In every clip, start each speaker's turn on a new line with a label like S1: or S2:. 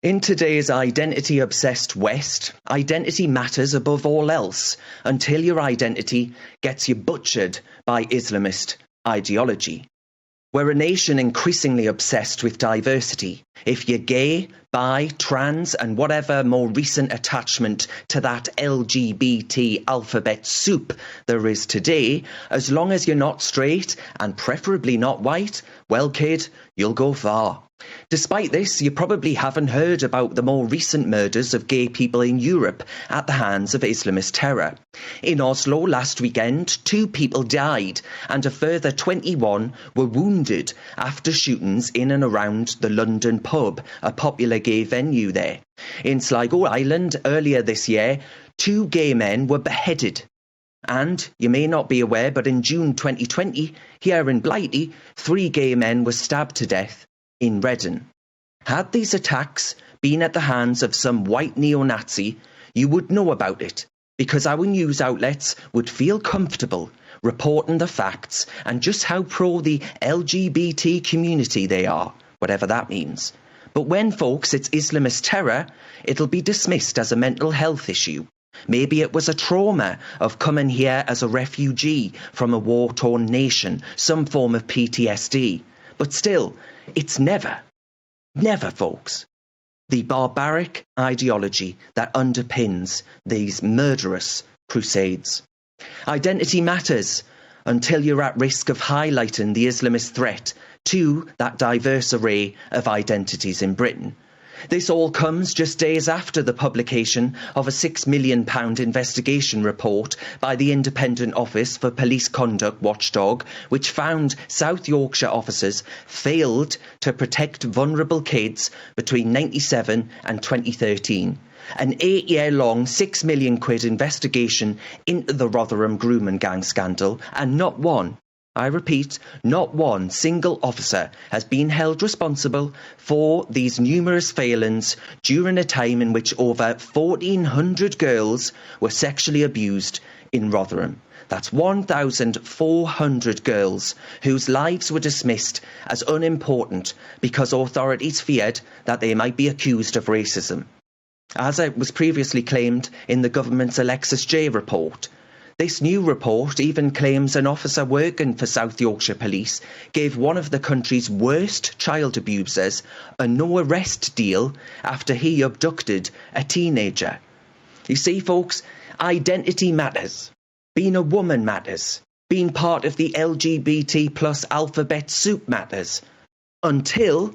S1: In today's identity-obsessed West, identity matters above all else until your identity gets you butchered by Islamist ideology. We're a nation increasingly obsessed with diversity. If you're gay, bi, trans, and whatever more recent attachment to that LGBT alphabet soup there is today, as long as you're not straight and preferably not white, well, kid, you'll go far. Despite this, you probably haven't heard about the more recent murders of gay people in Europe at the hands of Islamist terror. In Oslo last weekend, 2 people died and a further 21 were wounded after shootings in and around the London pub, a popular gay venue there. In Sligo Island earlier this year, 2 gay men were beheaded. And, you may not be aware, but in June 2020, here in Blighty, 3 gay men were stabbed to death in Redden. Had these attacks been at the hands of some white neo-Nazi, you would know about it, because our news outlets would feel comfortable reporting the facts and just how pro the LGBT community they are, whatever that means. But when, folks, it's Islamist terror, it'll be dismissed as a mental health issue. Maybe it was a trauma of coming here as a refugee from a war-torn nation, some form of PTSD. But still, it's never, folks, the barbaric ideology that underpins these murderous crusades. Identity matters until you're at risk of highlighting the Islamist threat to that diverse array of identities in Britain. This all comes just days after the publication of a £6 million investigation report by the Independent Office for Police Conduct Watchdog, which found South Yorkshire officers failed to protect vulnerable kids between 1997 and 2013. An 8-year-long £6 million investigation into the Rotherham grooming gang scandal, and not one, I repeat, not one single officer has been held responsible for these numerous failings during a time in which over 1,400 girls were sexually abused in Rotherham. That's 1,400 girls whose lives were dismissed as unimportant because authorities feared that they might be accused of racism. As it was previously claimed in the government's Alexis J report, this new report even claims an officer working for South Yorkshire Police gave one of the country's worst child abusers a no-arrest deal after he abducted a teenager. You see, folks, identity matters. Being a woman matters. Being part of the LGBT plus alphabet soup matters. Until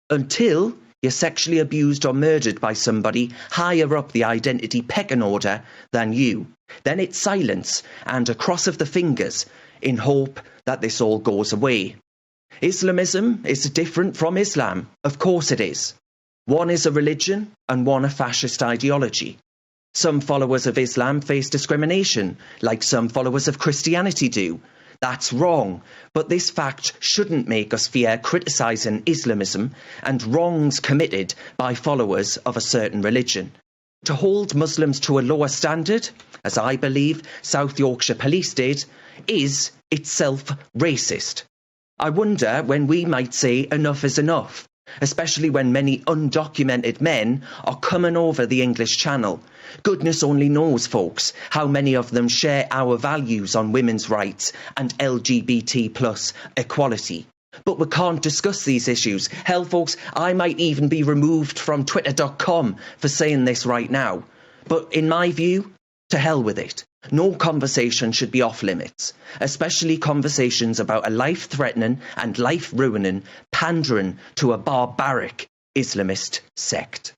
S1: you're sexually abused or murdered by somebody higher up the identity pecking order than you. Then it's silence and a cross of the fingers in hope that this all goes away. Islamism is different from Islam. Of course it is. One is a religion and one a fascist ideology. Some followers of Islam face discrimination, like some followers of Christianity do. That's wrong, but this fact shouldn't make us fear criticising Islamism and wrongs committed by followers of a certain religion. To hold Muslims to a lower standard, as I believe South Yorkshire Police did, is itself racist. I wonder when we might say enough is enough, especially when many undocumented men are coming over the English Channel. Goodness only knows, folks, how many of them share our values on women's rights and LGBT plus equality. But we can't discuss these issues. Hell, folks, I might even be removed from twitter.com for saying this right now. But in my view, to hell with it. No conversation should be off limits, especially conversations about a life-threatening and life-ruining pandering to a barbaric Islamist sect.